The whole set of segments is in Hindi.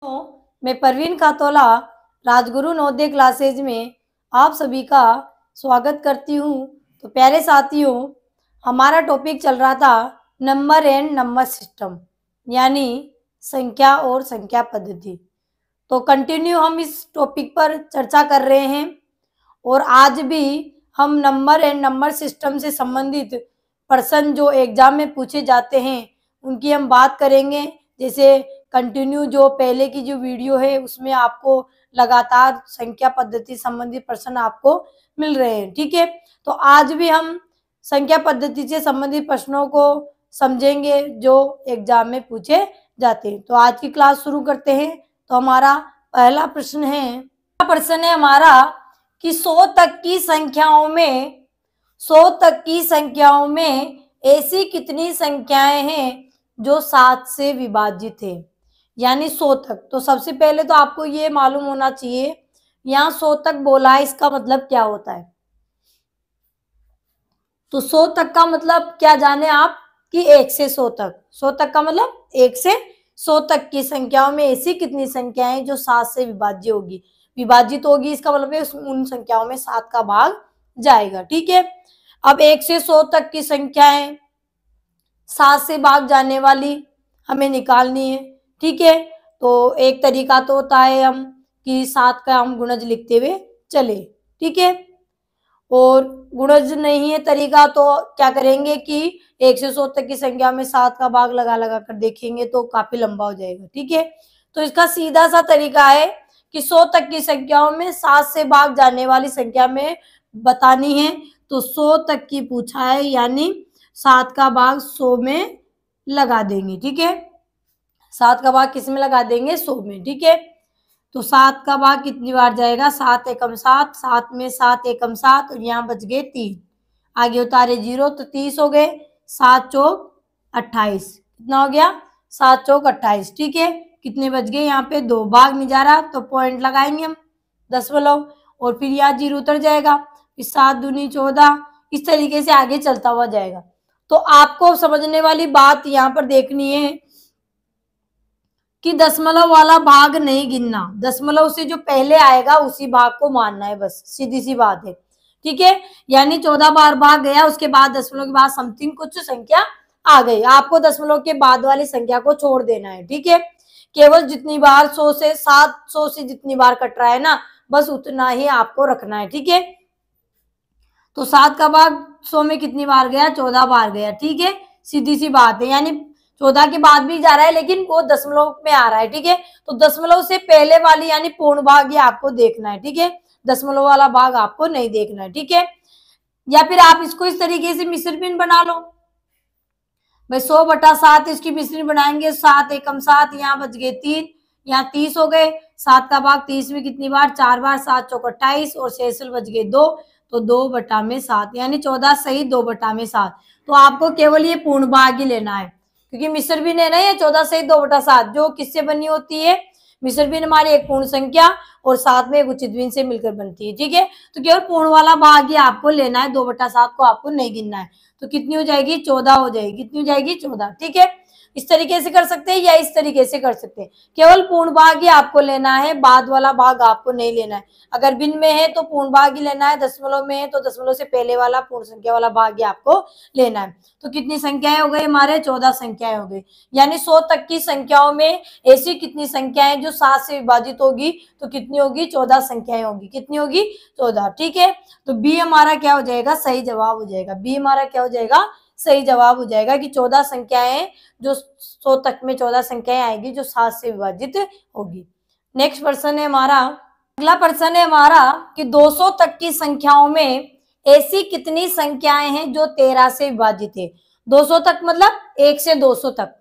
मैं परवीन खातोला राजगुरु नवोदय क्लासेज में आप सभी का स्वागत करती हूँ। तो प्यारे साथियों, हमारा टॉपिक चल रहा था नंबर एंड नंबर सिस्टम, यानी संख्या और संख्या पद्धति। तो कंटिन्यू हम इस टॉपिक पर चर्चा कर रहे हैं और आज भी हम नंबर एंड नंबर सिस्टम से संबंधित प्रश्न जो एग्जाम में पूछे जाते हैं उनकी हम बात करेंगे। जैसे कंटिन्यू जो पहले की जो वीडियो है उसमें आपको लगातार संख्या पद्धति संबंधी प्रश्न आपको मिल रहे हैं, ठीक है। तो आज भी हम संख्या पद्धति से संबंधित प्रश्नों को समझेंगे जो एग्जाम में पूछे जाते हैं। तो आज की क्लास शुरू करते हैं। तो हमारा पहला प्रश्न है हमारा कि 100 तक की संख्याओं में ऐसी कितनी संख्याएं हैं जो 7 से विभाजित है, यानी 100 तक। तो सबसे पहले तो आपको ये मालूम होना चाहिए यहाँ 100 तक बोला है, इसका मतलब क्या होता है। तो 100 तक का मतलब क्या जाने आप कि 1 से 100 तक। 100 तक का मतलब 1 से 100 तक की संख्याओं में ऐसी कितनी संख्याएं जो 7 से विभाजित होगी, इसका मतलब है उन संख्याओं में 7 का भाग जाएगा, ठीक है। अब 1 से 100 तक की संख्याएं 7 से भाग जाने वाली हमें निकालनी है, ठीक है। तो एक तरीका तो होता है हम कि 7 का हम गुणज लिखते हुए चले, ठीक है। और गुणज नहीं है तरीका तो क्या करेंगे कि 1 से 100 तक की संख्या में 7 का भाग लगा कर देखेंगे तो काफी लंबा हो जाएगा, ठीक है। तो इसका सीधा सा तरीका है कि 100 तक की संख्याओं में 7 से भाग जाने वाली संख्या में बतानी है। तो 100 तक की पूछा है, यानी 7 का भाग 100 में लगा देंगे, ठीक है। 7 का भाग किस में लगा देंगे? 100 में, ठीक है। तो 7 का भाग कितनी बार जाएगा? 7 एकम 7, 7 में 7 एकम 7 और यहाँ बच गए 3, आगे उतारे 0 तो 30 हो गए। 7 चौक 28, कितना हो गया? 7 चौक 28, ठीक है। कितने बच गए? यहाँ पे 2 भाग नहीं जा रहा तो पॉइंट लगाएंगे हम दशमलव और फिर यहाँ 0 उतर जाएगा। फिर 7 दूनी 14, इस तरीके से आगे चलता हुआ जाएगा। तो आपको समझने वाली बात यहाँ पर देखनी है कि दशमलव वाला भाग नहीं गिनना, दशमलव से जो पहले आएगा उसी भाग को मानना है, बस सीधी सी बात है, ठीक है। यानी 14 बार भाग गया, उसके बाद दशमलव के बाद समथिंग कुछ संख्या आ गई, आपको दशमलव के बाद वाली संख्या को छोड़ देना है, ठीक है। केवल जितनी बार 100 से 700 से जितनी बार कट रहा है ना, बस उतना ही आपको रखना है, ठीक है। तो 7 का भाग 100 में कितनी बार गया? 14 बार गया, ठीक है। सीधी सी बात है, यानी 14 के बाद भी जा रहा है लेकिन वो दशमलव में आ रहा है, ठीक है। तो दशमलव से पहले वाली यानी पूर्ण भाग ये आपको देखना है, ठीक है। दशमलव वाला भाग आपको नहीं देखना है, ठीक है। या फिर आप इसको इस तरीके से मिश्र भिन्न बना लो भाई, 100/7 इसकी मिश्र बनाएंगे। 7 एकम 7, यहाँ बच गए 3, यहाँ 30 हो गए। 7 का भाग 30 में कितनी बार? 4 बार। 7 चौक 28 और शेषल बच गए 2, तो 2/7 यानी 14 सही 2/7। तो आपको केवल ये पूर्ण भाग ही लेना है, क्योंकि मिश्र भिन्न है ना ये 14 सही 2/7, जो किससे बनी होती है? मिश्र भिन्न हमारी एक पूर्ण संख्या और साथ में एक उचित भिन्न से मिलकर बनती है, ठीक है। तो केवल पूर्ण वाला भाग ही आपको लेना है, 2/7 को आपको नहीं गिनना है। तो कितनी हो जाएगी? 14 हो जाएगी। कितनी हो जाएगी? 14, ठीक है। इस तरीके से कर सकते हैं या इस तरीके से कर सकते हैं। केवल पूर्ण भाग ही आपको लेना है, बाद वाला भाग आपको नहीं लेना है। अगर भिन्न में है तो पूर्ण भाग ही लेना है, दशमलव में है तो दशमलव से पहले वाला पूर्ण संख्या वाला भाग ही आपको लेना है। तो कितनी संख्याएं हो गई हमारे? 14 संख्याएं हो गई। यानी 100 तक की संख्याओं में ऐसी कितनी संख्याएं जो 7 से विभाजित होगी, तो कितनी होगी? 14 संख्याएं होगी। कितनी होगी? 14, ठीक है। तो बी हमारा क्या हो जाएगा? सही जवाब हो जाएगा। बी हमारा क्या हो जाएगा? सही जवाब हो जाएगा कि 14 संख्याएं जो 100 तक में 14 संख्याएं आएगी जो 7 से विभाजित होगी। नेक्स्ट प्रश्न है हमारा, अगला प्रश्न है हमारा कि 200 तक की संख्याओं में ऐसी कितनी संख्याएं हैं जो 13 से विभाजित है। 200 तक मतलब 1 से 200 तक,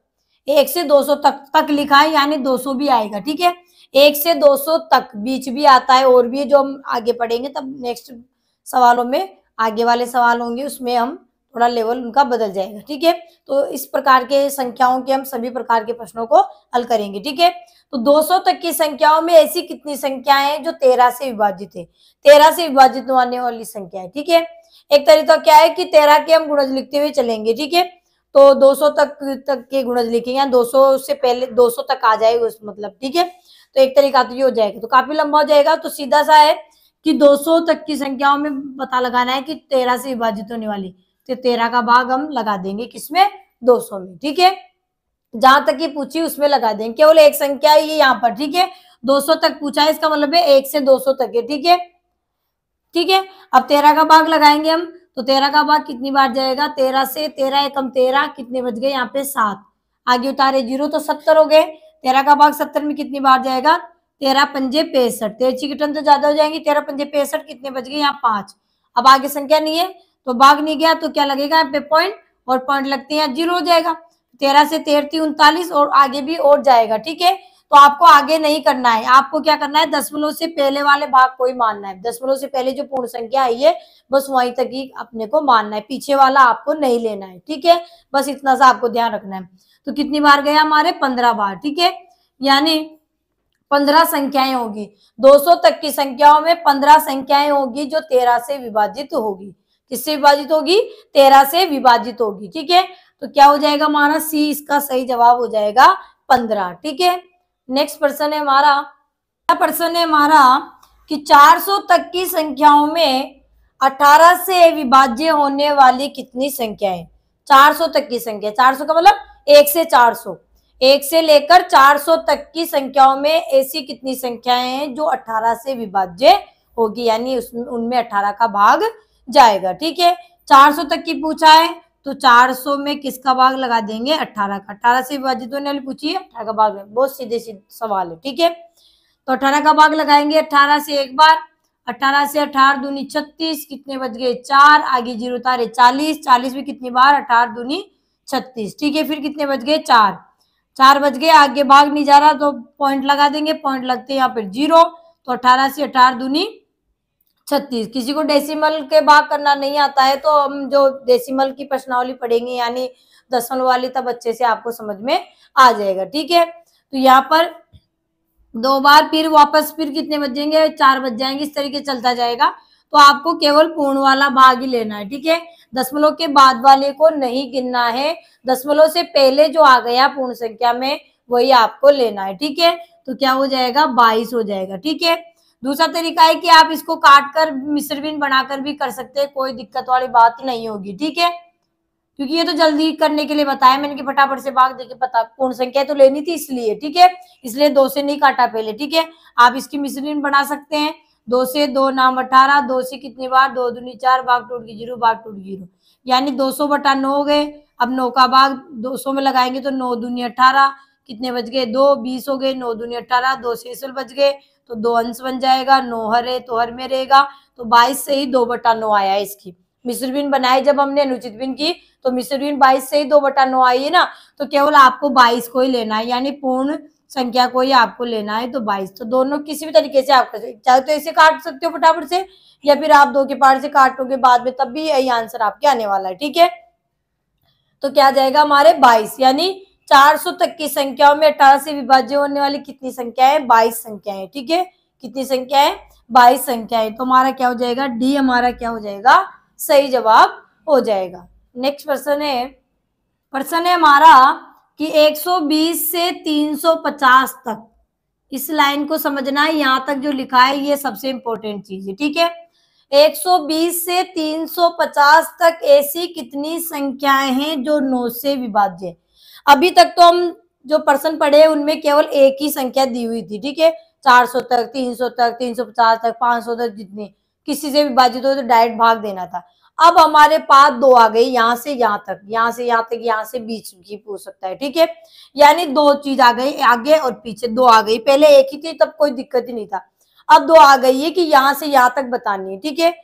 1 से 200 तक लिखा है, यानी 200 भी आएगा, ठीक है। 1 से 200 तक बीच भी आता है और भी, जो हम आगे पढ़ेंगे तब नेक्स्ट सवालों में, आगे वाले सवाल होंगे उसमें हम थोड़ा लेवल उनका बदल जाएगा, ठीक है। तो इस प्रकार के संख्याओं के हम सभी प्रकार के प्रश्नों को हल करेंगे, ठीक है। तो 200 तक की संख्याओं में ऐसी कितनी संख्याएं हैं जो 13 से विभाजित है? 13 से विभाजित होने वाली संख्या है, ठीक है। एक तरीका क्या है कि 13 के हम गुणज लिखते हुए चलेंगे, ठीक है। तो 200 तक के गुणज लिखेंगे, 200 से पहले 200 तक आ जाएगा उस मतलब, ठीक है। तो एक तरीका तो ये हो जाएगा, तो काफी लंबा हो जाएगा। तो सीधा सा है कि 200 तक की संख्याओं में पता लगाना है कि 13 से विभाजित होने वाली, तो 13 का भाग हम लगा देंगे किसमें, 200 में, ठीक है। जहां तक ये पूछी उसमें लगा देंगे, केवल एक संख्या है ये यहाँ पर, ठीक है। 200 तक पूछा है, इसका मतलब है 1 से 200 तक है, ठीक है, ठीक है। अब 13 का भाग लगाएंगे हम, तो 13 का भाग कितनी बार जाएगा, 13 से, 13 एकम 13, कितने बच गए यहाँ पे 7, आगे उतारे 0 तो 70 हो गए। 13 का भाग 70 में कितनी बार जाएगा, 13 पंजे 65, 13 की टर्म तो ज्यादा हो जाएंगी, 13 पंजे 65, कितने बच गए यहाँ 5। अब आगे संख्या नहीं है तो भाग नहीं गया, तो क्या लगेगा यहाँ पे पॉइंट, और पॉइंट लगते हैं 0 हो जाएगा। 13 से 13 39 और आगे भी और जाएगा, ठीक है। तो आपको आगे नहीं करना है, आपको क्या करना है, दशमलव से पहले वाले भाग को ही मानना है, दशमलव से पहले जो पूर्ण संख्या आई है बस वहीं तक ही अपने को मानना है, पीछे वाला आपको नहीं लेना है, ठीक है। बस इतना सा आपको ध्यान रखना है। तो कितनी बार गया हमारे, 15 बार, ठीक है। यानी 15 संख्याएं होगी, 200 तक की संख्याओं में 15 संख्याएं होगी जो 13 से विभाजित होगी। किससे विभाजित होगी, 13 से विभाजित होगी, ठीक है। तो क्या हो जाएगा हमारा सी, इसका सही जवाब हो जाएगा 15, ठीक है। नेक्स्ट प्रश्न है हमारा, प्रश्न है हमारा कि 400 तक की संख्याओं में 18 से विभाज्य होने वाली कितनी संख्याएं। 400 तक की संख्या, 400 का मतलब 1 से 400, 1 से लेकर 400 तक की संख्याओं में ऐसी कितनी संख्याएं हैं जो 18 से विभाज्य होगी, यानी उसमें उनमें 18 का भाग जाएगा, ठीक है। 400 तक की पूछा है तो 400 में किसका भाग लगा देंगे, 18 का। 18 से विभाजित होने वाली पूछी है, 18 का भाग, बहुत सीधे सवाल है, ठीक है। तो 18 का भाग लगाएंगे, 18 से एक बार, 18 से 18 दूनी 36, कितने बच गए 4, आगे 0 उतारे 40, 40 में कितनी बार, 18 दूनी 36, ठीक है। फिर कितने बच गए 4, 4 बच गए, आगे भाग नहीं जा रहा तो पॉइंट लगा देंगे, पॉइंट लगते हैं यहाँ पर 0। तो 18 से 18 दूनी 36। किसी को डेसिमल के भाग करना नहीं आता है तो हम जो डेसिमल की प्रश्नावली पढ़ेंगे यानी दशमलव वाली, तब अच्छे से आपको समझ में आ जाएगा, ठीक है। तो यहाँ पर 2 बार, फिर वापस फिर कितने बच जाएंगे, 4 बच जाएंगे, इस तरीके चलता जाएगा। तो आपको केवल पूर्ण वाला भाग ही लेना है, ठीक है। दशमलव के बाद वाले को नहीं गिनना है, दशमलव से पहले जो आ गया पूर्ण संख्या में वही आपको लेना है, ठीक है। तो क्या हो जाएगा, 22 हो जाएगा, ठीक है। दूसरा तरीका है कि आप इसको काट कर मिश्र भिन्न बनाकर भी कर सकते हैं, कोई दिक्कत वाली बात नहीं होगी, ठीक है। क्योंकि ये तो जल्दी करने के लिए बताया मैंने कि फटाफट से भाग देके पता, पूर्ण संख्या तो लेनी थी इसलिए, ठीक है। इसलिए 2 से नहीं काटा पहले, ठीक है। आप इसकी मिश्र भिन्न बना सकते हैं, 2 से 2 नाम 18, 2 से कितनी बार, 2 दूनी 4, भाग टूट गई 0, भाग टूट गई 0, यानी 200 बटा 9 हो गए। अब 9 का भाग 200 में लगाएंगे तो 9 दूनी 18, कितने बच गए 2, 20 हो गए, 9 दूनी 18, 2 शेष बच गए, तो 2 अंश बन जाएगा, 9 हर है तो हर में रहेगा, तो 22 से ही 2 बटा 9 आया। इसकी मिश्र भिन्न बनाई जब हमने अनुचित भिन्न की तो मिश्र भिन्न 22 से ही 2 बटा 9 आई है ना, तो केवल आपको 22 को ही लेना है, यानी पूर्ण संख्या को ही आपको लेना है, तो 22। तो दोनों किसी भी तरीके से आप कर सकते, चाहे तो ऐसे काट सकते हो फटाफट से, या फिर आप 2 के पार्ट से काटोगे बाद में, तब भी यही आंसर आपके आने वाला है, ठीक है। तो क्या जाएगा हमारे 22, यानी 400 तक की संख्याओं में 18 से विभाज्य होने वाली कितनी संख्या है, 22 संख्या है, ठीक है। कितनी संख्या है, 22 संख्या है। तो हमारा क्या हो जाएगा, डी हमारा क्या हो जाएगा, सही जवाब हो जाएगा। नेक्स्ट प्रश्न है हमारा कि 120 से 350 तक, इस लाइन को समझना है, यहां तक जो लिखा है ये सबसे इंपॉर्टेंट चीज है, ठीक है। 120 से 350 तक ऐसी कितनी संख्याएं हैं जो 9 से विभाज्य है। अभी तक तो हम जो प्रश्न पढ़े उनमें केवल एक ही संख्या दी हुई थी, ठीक है। 400 तक, 300 तक, 350 तक, 500 तक, जितनी किसी से विभाजित हो तो डायरेक्ट भाग देना था। अब हमारे पास 2 आ गई, यहाँ से यहाँ तक, यहाँ से यहाँ तक, यहाँ से बीच की पूछ सकता है, ठीक है। यानी 2 चीज आ गई, आगे और पीछे 2 आ गई, पहले एक ही थी तब कोई दिक्कत ही नहीं था, अब 2 आ गई है कि यहाँ से यहाँ तक बतानी है, ठीक है।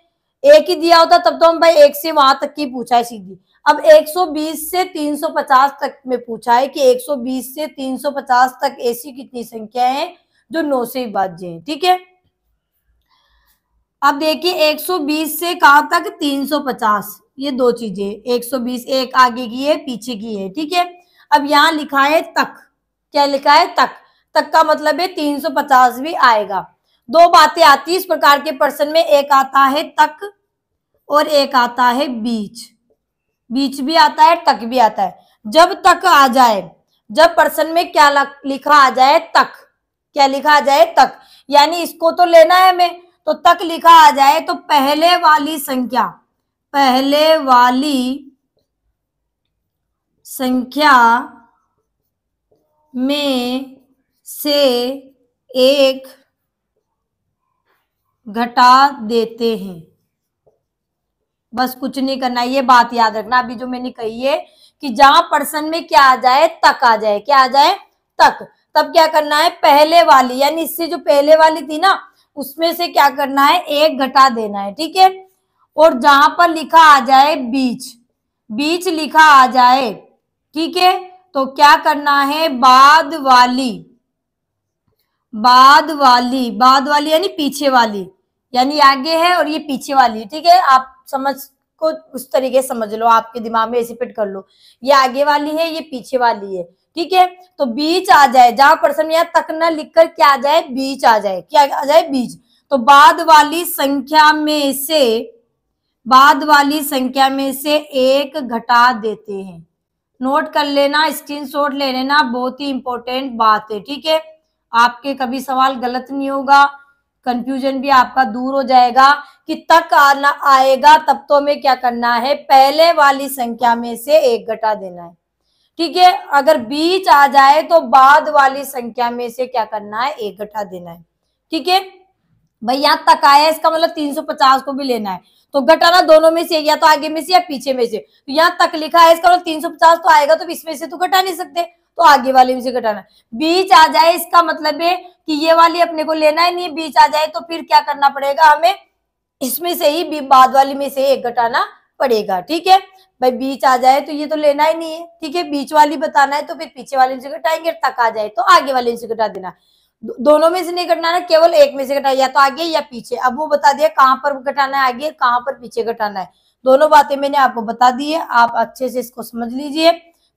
एक ही दिया होता तब तो हम भाई 1 से वहां तक की पूछा है सीधी। अब 120 से 350 तक में पूछा है कि 120 से 350 तक ऐसी कितनी संख्या है जो 9 से विभाज्य है, ठीक है। अब देखिए 120 से कहां तक, 350, ये 2 चीजें, 120 एक आगे की है पीछे की है, ठीक है। अब यहाँ लिखा है तक, क्या लिखा है तक, तक का मतलब है 350 भी आएगा। 2 बातें आती है इस प्रकार के प्रश्न में, एक आता है तक और एक आता है बीच, बीच भी आता है, तक भी आता है। जब तक आ जाए, जब प्रश्न में क्या लिखा आ जाए, तक, क्या लिखा आ जाए, तक, यानी इसको तो लेना है हमें, तो तक लिखा आ जाए तो पहले वाली संख्या, पहले वाली संख्या में से एक घटा देते हैं। बस कुछ नहीं करना, ये बात याद रखना अभी जो मैंने कही है कि जहां प्रश्न में क्या आ जाए, तक आ जाए, क्या आ जाए, तक, तब क्या करना है, पहले वाली यानी इससे जो पहले वाली थी ना उसमें से क्या करना है, एक घटा देना है, ठीक है। और जहां पर लिखा आ जाए बीच, बीच लिखा आ जाए, ठीक है, तो क्या करना है, बाद वाली, बाद वाली, बाद वाली यानी पीछे वाली, यानी आगे है और ये पीछे वाली, ठीक है। आप समझ को उस तरीके से समझ लो, आपके दिमाग में ऐसे फिट कर लो, ये आगे वाली है, ये पीछे वाली है, ठीक है। तो बीच आ जाए, जहां प्रश्न यहाँ तक न लिखकर क्या आ जाए, बीच आ जाए, क्या आ जाए, बीच। तो बाद वाली संख्या में से, बाद वाली संख्या में से एक घटा देते हैं। नोट कर लेना, स्क्रीनशॉट ले लेना, बहुत ही इंपॉर्टेंट बात है, ठीक है। आपके कभी सवाल गलत नहीं होगा, कंफ्यूजन भी आपका दूर हो जाएगा कि तक आना आएगा तब तो हमें क्या करना है, पहले वाली संख्या में से एक घटा देना है, ठीक है। अगर बीच आ जाए तो बाद वाली संख्या में से क्या करना है, एक घटा देना है, ठीक है। भाई यहाँ तक आया, इसका मतलब 350 को भी लेना है, तो घटाना दोनों में से, या तो आगे में से या पीछे में से। तो यहाँ तक लिखा है, इसका मतलब 350 तो आएगा, तो इसमें से तो घटा नहीं सकते, तो आगे वाले में से घटाना। बीच आ जाए इसका मतलब है कि ये वाली अपने को लेना ही नहीं, बीच आ जाए तो फिर क्या करना पड़ेगा हमें, इसमें से ही बाद वाली में से एक घटाना पड़ेगा, ठीक है। भाई बीच आ जाए तो ये तो लेना ही नहीं है, ठीक है, बीच वाली बताना है तो फिर पीछे वाले में से घटाएंगे, तक आ जाए तो आगे वाले में से घटा देना। दोनों में से नहीं घटाना, केवल एक में से घटाना, या तो आगे या पीछे। अब वो बता दिया कहां पर घटाना है, आगे कहां पर पीछे घटाना है, दोनों बातें मैंने आपको बता दी है, आप अच्छे से इसको समझ लीजिए,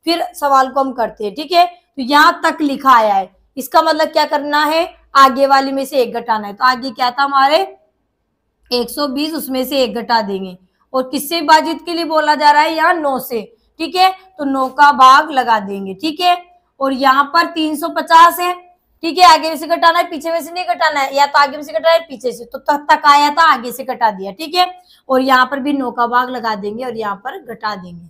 फिर सवाल को हम करते हैं, ठीक है। तो यहाँ तक लिखा आया है, इसका मतलब क्या करना है, आगे वाली में से एक घटाना है। तो आगे क्या था हमारे 120, उसमें से एक घटा देंगे, और किससे विभाजित के लिए बोला जा रहा है, यहाँ 9 से, ठीक है, तो 9 का भाग लगा देंगे, ठीक है। और यहाँ पर 350 है, ठीक है, आगे में से घटाना है, पीछे में से नहीं घटाना है, या तो आगे में से घटाना है पीछे से, तो तक आया था, आगे से घटा दिया, ठीक है। और यहाँ पर भी 9 का भाग लगा देंगे और यहाँ पर घटा देंगे,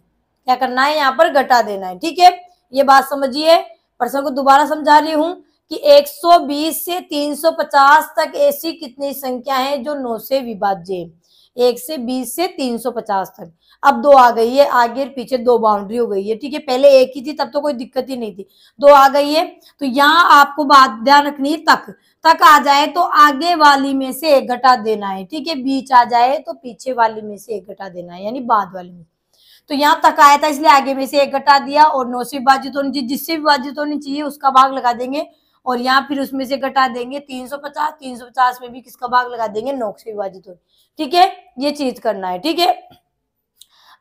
क्या करना है, यहाँ पर घटा देना है, ठीक है। ये बात समझिए, प्रश्न को दोबारा समझा रही हूँ कि 120 से 350 तक ऐसी कितनी संख्या है जो 9 से विभाज्य है, 1 से 20 से 350 तक। अब 2 आ गई है, आगे और पीछे 2 बाउंड्री हो गई है, ठीक है, पहले एक ही थी तब तो कोई दिक्कत ही नहीं थी, 2 आ गई है। तो यहाँ आपको बात ध्यान रखनी है, तक, तक आ जाए तो आगे वाली में से एक घटा देना है, ठीक है, बीच आ जाए तो पीछे वाली में से एक घटा देना है, यानी बाद वाली में। तो यहाँ तक आया था इसलिए आगे में से एक घटा दिया, और 9 से विभाजित होनी चाहिए, जिससे विभाजित होनी चाहिए उसका भाग लगा देंगे, और यहाँ फिर उसमें से घटा देंगे 350, 350 में भी किसका भाग लगा देंगे, 9 से विभाजित हो, ठीक है, ये चीज करना है, ठीक है।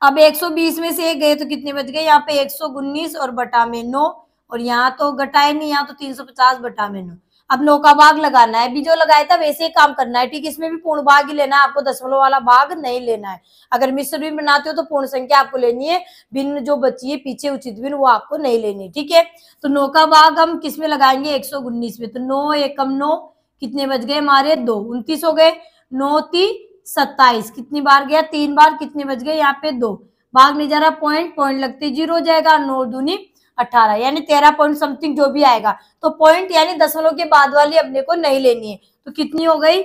अब 120 में से एक गए तो कितने बच गए, यहाँ पे 119 और बटा में 9, और यहाँ तो घटाए नहीं, यहाँ तो 350 बटा में 9। अब 9 का भाग लगाना है, अभी जो लगाया था वैसे ही काम करना है, ठीक है, इसमें भी पूर्ण भाग ही लेना है आपको, दशमलव वाला भाग नहीं लेना है। अगर मिश्र भिन्न बनाते हो तो पूर्ण संख्या आपको लेनी है, भिन्न जो बची है पीछे उचित भिन्न वो आपको नहीं लेनी, ठीक है। तो 9 का भाग हम किस में लगाएंगे, 119 में, तो 9 एकम 9, कितने बच गए हमारे, 2, 29 हो गए, 9 3 27, कितनी बार गया, 3 बार, कितने बच गए यहाँ पे 2, भाग नहीं जा रहा, पॉइंट, पॉइंट लगते 0 हो जाएगा, 9 दूनी 18, यानी 13 पॉइंट समथिंग जो भी आएगा, तो पॉइंट यानी दशमलव के बाद वाली अपने को नहीं लेनी है, तो कितनी हो गई,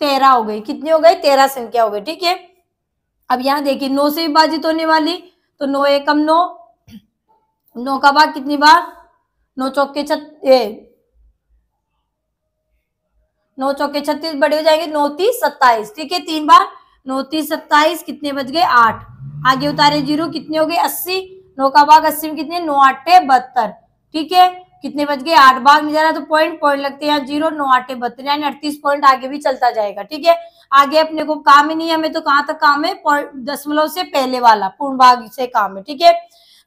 13 हो गई, कितनी हो गई, 13 संख्या हो गई, ठीक है। अब यहाँ देखिए 9 से विभाजित होने वाली, तो 9 एकम 9, 9 का भाग कितनी बार, 9 चौके 36 बड़े हो जाएंगे, 9 30 27, ठीक है, 3 बार, 9 30 27, कितने बच गए 8, आगे उतारे 0, कितने हो गए 80, 9 का भाग 80 में कितने, 9 8 72, ठीक है, कितने बच गए 8, भाग नहीं जा रहा तो पॉइंट, पॉइंट लगते हैं 0, 9 8 72, यानी 38 पॉइंट आगे भी चलता जाएगा, ठीक है। आगे अपने को काम ही नहीं है, हमें तो कहां तक काम है, दशमलव से पहले वाला पूर्ण भाग से काम है, ठीक है।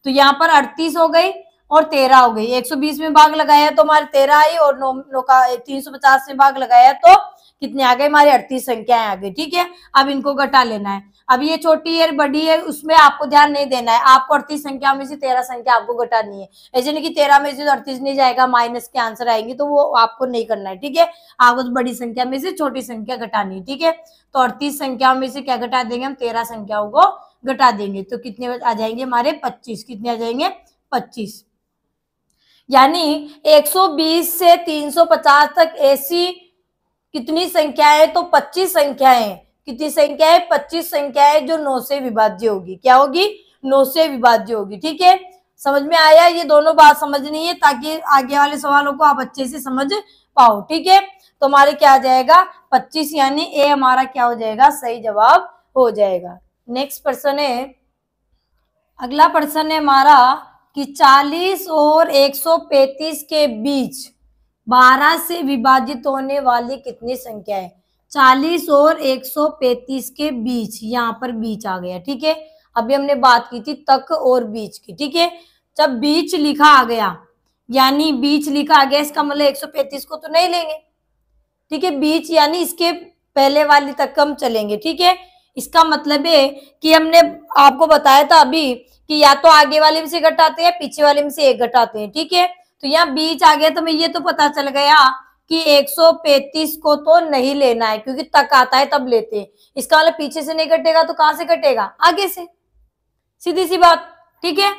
तो यहाँ पर 38 हो गई और 13 हो गई, 120 में भाग लगाया तो हमारे 13 आई, और 9 का 350 में भाग लगाया तो कितने आ गए हमारे 38 संख्याएं आ गई। ठीक है, अब इनको घटा लेना है। अब ये छोटी है बड़ी है उसमें आपको ध्यान नहीं देना है, आपको 38 संख्या में से 13 संख्या आपको घटानी है। ऐसे नहीं कि 13 में से 38 नहीं जाएगा, माइनस के आंसर आएंगे, तो वो आपको नहीं करना है। ठीक है, आपको तो बड़ी संख्या में से छोटी संख्या घटानी है। ठीक है, तो 38 संख्याओं में से क्या घटा देंगे हम, 13 संख्याओं को घटा देंगे, तो कितने आ जाएंगे हमारे 25। कितने आ जाएंगे 25। यानी 120 से 350 तक ऐसी कितनी संख्याएं, तो 25 संख्याएं। कितनी संख्याएं, 25 संख्याएं जो 9 से विभाज्य होगी। क्या होगी, 9 से विभाज्य होगी। ठीक है, समझ में आया, ये दोनों बात समझनी है ताकि आगे वाले सवालों को आप अच्छे से समझ पाओ। ठीक है, तो हमारे क्या आ जाएगा 25, यानी ए हमारा क्या हो जाएगा, सही जवाब हो जाएगा। नेक्स्ट प्रश्न है, अगला प्रश्न है हमारा कि 40 और 135 के बीच 12 से विभाजित होने वाली कितनी संख्या है। 40 और 135 के बीच, यहाँ पर बीच आ गया। ठीक है, अभी हमने बात की थी तक और बीच की। ठीक है, जब बीच लिखा आ गया, यानी बीच लिखा आ गया, इसका मतलब 135 को तो नहीं लेंगे। ठीक है, बीच यानी इसके पहले वाली तक हम चलेंगे। ठीक है, इसका मतलब है कि हमने आपको बताया था अभी कि या तो आगे वाले में से घटाते हैं, पीछे वाले में से एक घटाते हैं। ठीक है, तो यहाँ बीच आ गया, तो मैं ये तो पता चल गया कि 135 को तो नहीं लेना है, क्योंकि तक आता है तब लेते हैं। इसका मतलब पीछे से नहीं घटेगा तो कहां से घटेगा, आगे से, सीधी सी बात। ठीक है,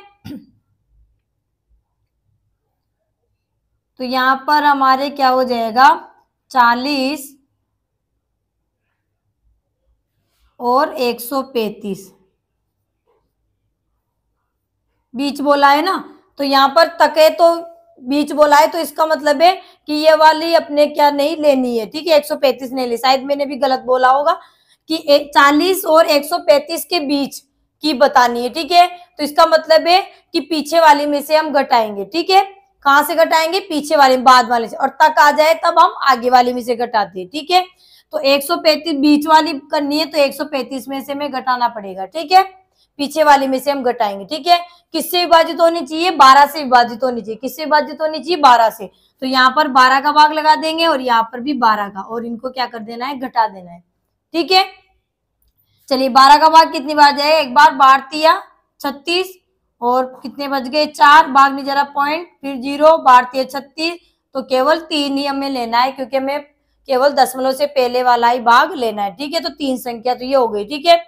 तो यहां पर हमारे क्या हो जाएगा 40 और 135 बीच बोला है ना, तो यहाँ पर तके तो बीच बोला है, तो इसका मतलब है कि ये वाली अपने क्या नहीं लेनी है। ठीक है, 135 नहीं ली, शायद मैंने भी गलत बोला होगा कि 40 और 135 के बीच की बतानी है। ठीक है, तो इसका मतलब है कि पीछे वाली में से हम घटाएंगे। ठीक है, कहां से घटाएंगे, पीछे वाले बाद वाले से, और तक आ जाए तब हम आगे वाली में से घटाते हैं। ठीक है, तो 135 बीच वाली करनी है, तो 135 में से हमें घटाना पड़ेगा। ठीक है, पीछे वाली में से हम घटाएंगे। ठीक है, किससे विभाजित होनी चाहिए, 12 से विभाजित होनी चाहिए। किससे विभाजित होनी चाहिए, 12 से, तो यहाँ पर 12 का भाग लगा देंगे और यहाँ पर भी 12 का, और इनको क्या कर देना है, घटा देना है। ठीक है, चलिए 12 का भाग कितनी बार जाएगा, एक बार, 12 36, और कितने बच गए 4, भाग नहीं जरा पॉइंट, फिर 0, 12 36, तो केवल 3 ही हमें लेना है, क्योंकि हमें केवल दशमलव से पहले वाला ही भाग लेना है। ठीक है, तो 3 संख्या तो ये हो गई। ठीक है,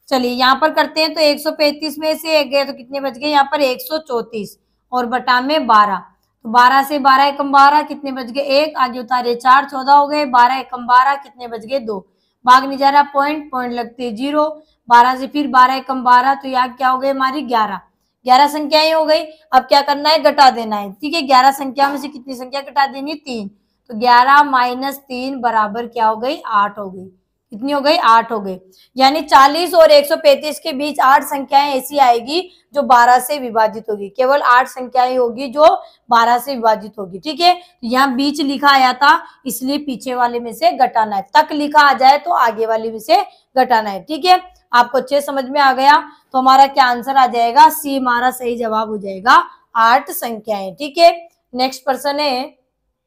चलिए यहाँ पर करते हैं, तो 135 में से एक गए तो कितने बच गए, यहाँ पर 134, और बटा में 12, तो 12 से 12 एकम 12, कितने बच गए 1, आगे उतारे 4, 14 हो गए, 12 एकम 12, कितने बच गए 2, भाग नहीं जा रहा, पॉइंट पॉइंट लगते 0, 12 से फिर 12 एकम 12, तो यहाँ क्या हो गई हमारी 11, 11 संख्याएं हो गई। अब क्या करना है, घटा देना है। ठीक है, 11 संख्या में से कितनी संख्या घटा देनी, 3, तो 11 माइनस 3 बराबर क्या हो गई, 8 हो गई। कितनी हो गई, 8 हो गई। यानी 40 और 135 के बीच 8 संख्याएं ऐसी आएगी जो 12 से विभाजित होगी। केवल 8 संख्याएं होगी जो 12 से विभाजित होगी। ठीक है, यहाँ बीच लिखा आया था इसलिए पीछे वाले में से घटाना है, तक लिखा आ जाए तो आगे वाले में से घटाना है। ठीक है, आपको अच्छे समझ में आ गया, तो हमारा क्या आंसर आ जाएगा, सी हमारा सही जवाब हो जाएगा, 8 संख्याएं। ठीक है, नेक्स्ट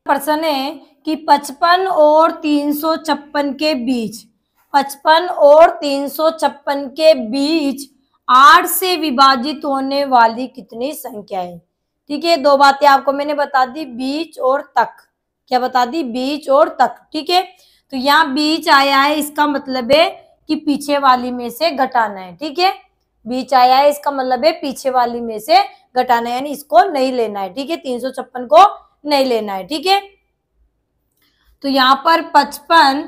प्रश्न है कि 55 और 356 के बीच, 55 और 356 के बीच 8 से विभाजित होने वाली कितनी संख्या है। ठीक है, दो बातें आपको मैंने बता दी, बीच और तक। क्या बता दी, बीच और तक। ठीक है, तो यहाँ बीच आया है, इसका मतलब है कि पीछे वाली में से घटाना है। ठीक है, बीच आया है इसका मतलब है पीछे वाली में से घटाना है, यानी इसको नहीं लेना है। ठीक है, 356 को नहीं लेना है। ठीक है, तो यहाँ पर 55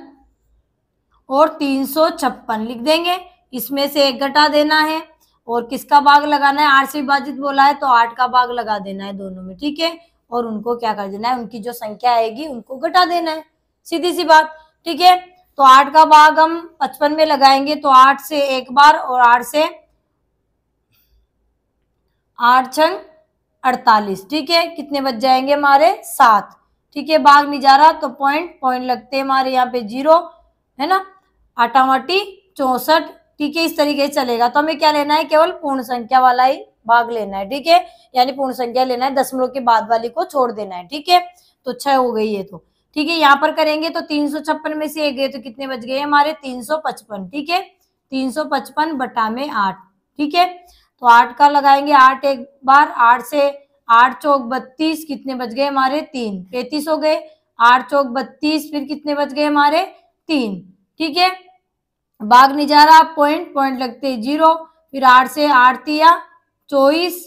और 356 लिख देंगे, इसमें से एक घटा देना है, और किसका भाग लगाना है, 8 से विभाजित बोला है तो 8 का भाग लगा देना है दोनों में। ठीक है, और उनको क्या कर देना है, उनकी जो संख्या आएगी उनको घटा देना है, सीधी सी बात। ठीक है, तो 8 का भाग हम 55 में लगाएंगे, तो 8 से एक बार, और 8 से 8 छंग 48। ठीक है, कितने बच जाएंगे हमारे 7। ठीक है, भाग नहीं जा रहा तो पॉइंट पॉइंट लगते हैं हमारे यहाँ पे 0 है ना, 8 64। ठीक है, इस तरीके से चलेगा, तो हमें क्या लेना है, केवल पूर्ण संख्या वाला ही भाग लेना है। ठीक है, यानी पूर्ण संख्या लेना है, दशमलव के बाद वाली को छोड़ देना है। ठीक है, तो 6 हो गई है, तो ठीक है, यहाँ पर करेंगे तो 356 में से 1 गए तो कितने बच गए हमारे 355। ठीक है, 355 बटा में 8। ठीक है, तो 8 का लगाएंगे 8 एक बार, 8 से 8 चौक 32, कितने बच गए हमारे 3, 33 हो गए। 8 चौक 32, फिर कितने बच गए हमारे 3। ठीक है, भाग नहीं जा रहा, पॉइंट पॉइंट लगते 0, फिर 8 से 8 तिया 24।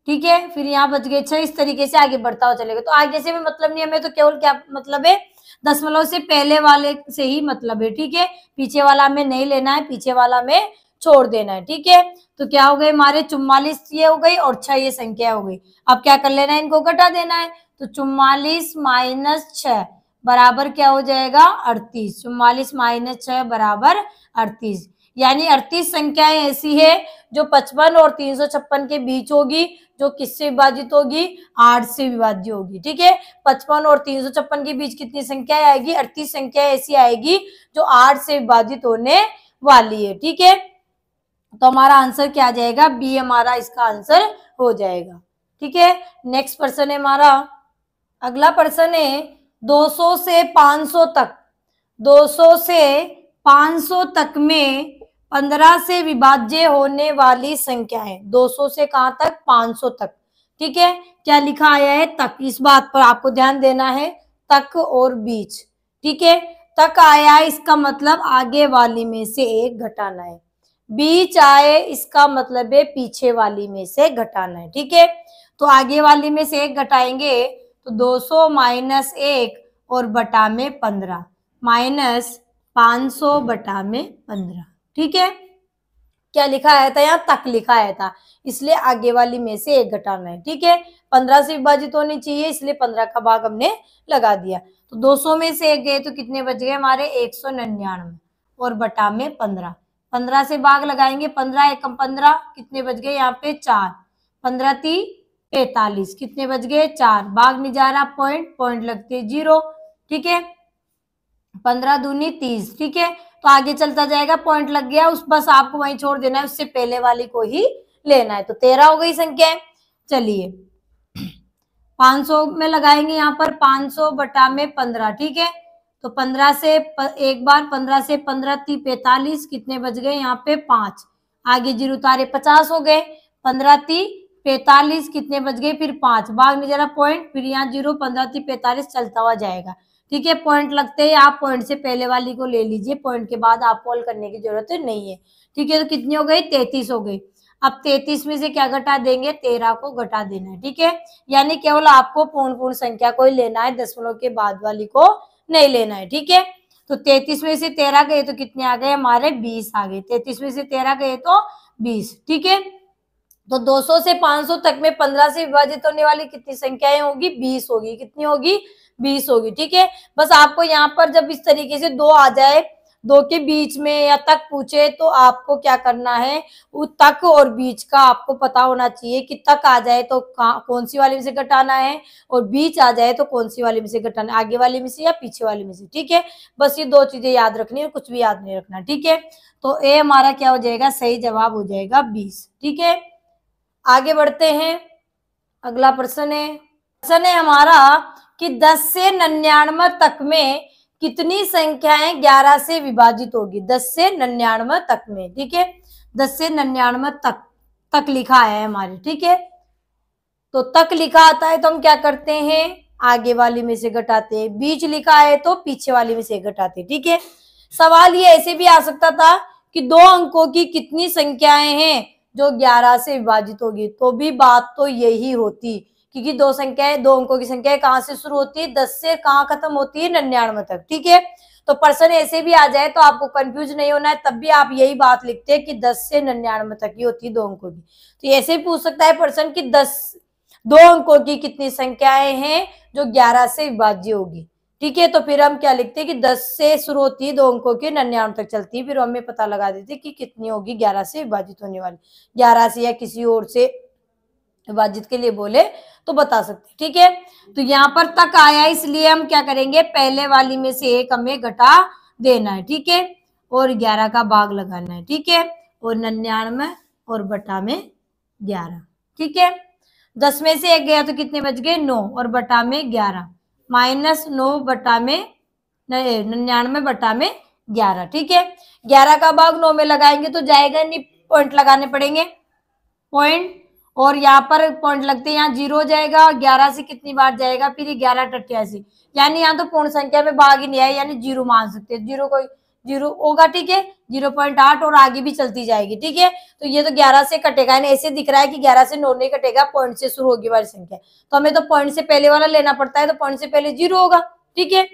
ठीक है, फिर यहाँ बच गए 6। इस तरीके से आगे बढ़ता हुआ चलेगा। तो आगे से भी मतलब नहीं, हमें तो केवल क्या मतलब है, दशमलव से पहले वाले से ही मतलब है। ठीक है, पीछे वाला हमें नहीं लेना है, पीछे वाला में छोड़ देना है। ठीक है, तो क्या हो गए हमारे 44 ये हो गई और 6 ये संख्या हो गई। अब क्या कर लेना है, इनको घटा देना है। तो 44 माइनस 6 बराबर क्या हो जाएगा 38। 44 माइनस 6 बराबर 38। यानी 38 संख्याएं ऐसी है जो 55 और 356 के बीच होगी, जो किससे विभाजित होगी 8 से विभाज्य होगी। ठीक है, 55 और 356 के बीच कितनी संख्या आएगी 38 संख्या ऐसी आएगी जो 8 से विभाजित होने वाली है। ठीक है, तो हमारा आंसर क्या आ जाएगा, बी हमारा इसका आंसर हो जाएगा। ठीक है, नेक्स्ट प्रश्न है हमारा, अगला प्रश्न है 200 से 500 तक। 200 से 500 तक में 15 से विभाज्य होने वाली संख्याएं। 200 से कहां तक 500 तक। ठीक है, क्या लिखा आया है तक, इस बात पर आपको ध्यान देना है, तक और बीच। ठीक है, तक आया है इसका मतलब आगे वाली में से एक घटाना है, बीच आए इसका मतलब है पीछे वाली में से घटाना है। ठीक है, तो आगे वाली में से एक घटाएंगे तो 200 माइनस 1 और बटा में 15 माइनस 500 बटा में 15। ठीक है, क्या लिखा आया था, यहाँ तक लिखा आया था, इसलिए आगे वाली में से एक घटाना है। ठीक है, 15 से विभाजित होनी चाहिए, इसलिए 15 का भाग हमने लगा दिया। तो 200 में से एक गए तो कितने बच गए हमारे 199 और बटा में 15। 15 से भाग लगाएंगे, 15 एकम 15, कितने बच गए यहाँ पे 4। 15 × 3 = 45, कितने बच गए 4। भाग नहीं जा रहा, पॉइंट पॉइंट लगते 0। ठीक है, 15 दूनी 30। ठीक है, तो आगे चलता जाएगा, पॉइंट लग गया, उस बस आपको वहीं छोड़ देना है, उससे पहले वाली को ही लेना है। तो 13 हो गई संख्या। चलिए 500 में लगाएंगे, यहाँ पर 500 बटा में 15। ठीक है, तो 15 से एक बार, 15 से 15 × 3 = 45, कितने बच गए यहाँ पे 5। आगे 0 उतारे 50 हो गए। 15 × 3 = 45, कितने बच गए फिर 5। भाग नहीं जा रहा, पॉइंट, फिर यहाँ 0, 15 × 3 = 45 चलता हुआ जाएगा। ठीक है, पॉइंट लगते ही आप पॉइंट से पहले वाली को ले लीजिए, पॉइंट के बाद आपको हल करने की जरूरत नहीं है। ठीक है, तो कितनी हो गई 33 हो गई। अब 33 में से क्या घटा देंगे 13 को घटा देना है। ठीक है, यानी केवल आपको पूर्ण संख्या को ही लेना है, दशमलव के बाद वाली को नहीं लेना है। ठीक है, तो 33 में से 13 गए तो कितने आ गए हमारे 20 आ गए। 33 में से 13 गए तो 20। ठीक है, तो 200 से 500 तक में 15 से विभाजित होने वाली कितनी संख्याएं होगी 20 होगी। कितनी होगी 20 होगी। ठीक है, बस आपको यहाँ पर जब इस तरीके से 2 आ जाए, 2 के बीच में या तक पूछे, तो आपको क्या करना है, वो तक और बीच का आपको पता होना चाहिए कि तक आ जाए तो कौन सी वाली में से घटाना है, और बीच आ जाए तो कौन सी वाली में से घटाना है, आगे वाली में से या पीछे वाली में से। ठीक है, बस ये 2 चीजें याद रखनी है, कुछ भी याद नहीं रखना। ठीक है, तो ए हमारा क्या हो जाएगा, सही जवाब हो जाएगा 20। ठीक है, आगे बढ़ते हैं, अगला प्रश्न है हमारा कि 10 से 99 तक में कितनी संख्याएं 11 से विभाजित होगी। 10 से 99 तक में। ठीक है, 10 से 99 तक लिखा है हमारे। ठीक है, तो तक लिखा आता है तो हम क्या करते हैं, आगे वाली में से घटाते हैं, बीच लिखा है तो पीछे वाली में से घटाते हैं। ठीक है, सवाल ये ऐसे भी आ सकता था कि 2 अंकों की कितनी संख्याएं हैं जो 11 से विभाजित होगी, तो भी बात तो यही होती, क्योंकि 2 संख्याएं, 2 अंकों की संख्या कहां से शुरू होती है 10 से कहां खत्म होती है 99 तक। ठीक है, तो प्रश्न ऐसे भी आ जाए तो आपको कंफ्यूज नहीं होना है, तब भी आप यही बात लिखते हैं कि 10 से 99 तक ही होती है 2 अंकों की। तो ऐसे भी पूछ सकता है प्रश्न कि 2 अंकों की कितनी संख्याएं हैं जो 11 से विभाज्य होगी। ठीक है, तो फिर हम क्या लिखते हैं कि 10 से शुरू होती है 2 अंकों की 99 तक चलती है, फिर हमें पता लगा देते कि कितनी होगी 11 से विभाजित होने वाली, 11 से या किसी और से विभाजित के लिए बोले तो बता सकते। ठीक है, तो यहाँ पर तक आया, इसलिए हम क्या करेंगे, पहले वाली में से एक हमें घटा देना है। ठीक है, और 11 का भाग लगाना है। ठीक है, और 99 और बटा में 11। ठीक है, 10 में से एक गया तो कितने बच गए 9 और बटा में 11, -9/99/11, ठीक है। 11 का भाग 9 में लगाएंगे तो जाएगा नहीं, पॉइंट लगाने पड़ेंगे, पॉइंट, और यहाँ पर पॉइंट लगते हैं, यहाँ 0 हो जाएगा, 11 से कितनी बार जाएगा, फिर 11 यानी यहाँ तो पूर्ण संख्या में भाग ही नहीं आया, यानी 0 मान सकते हैं, 0 कोई 0 होगा, ठीक है, 0.8 और आगे भी चलती जाएगी, ठीक है। तो ये तो 11 से कटेगा, यानी ऐसे दिख रहा है कि 11 से 9 नहीं कटेगा, पॉइंट से शुरू होगी वाली संख्या, तो हमें तो पॉइंट से पहले वाला लेना पड़ता है, तो पॉइंट से पहले 0 होगा, ठीक है।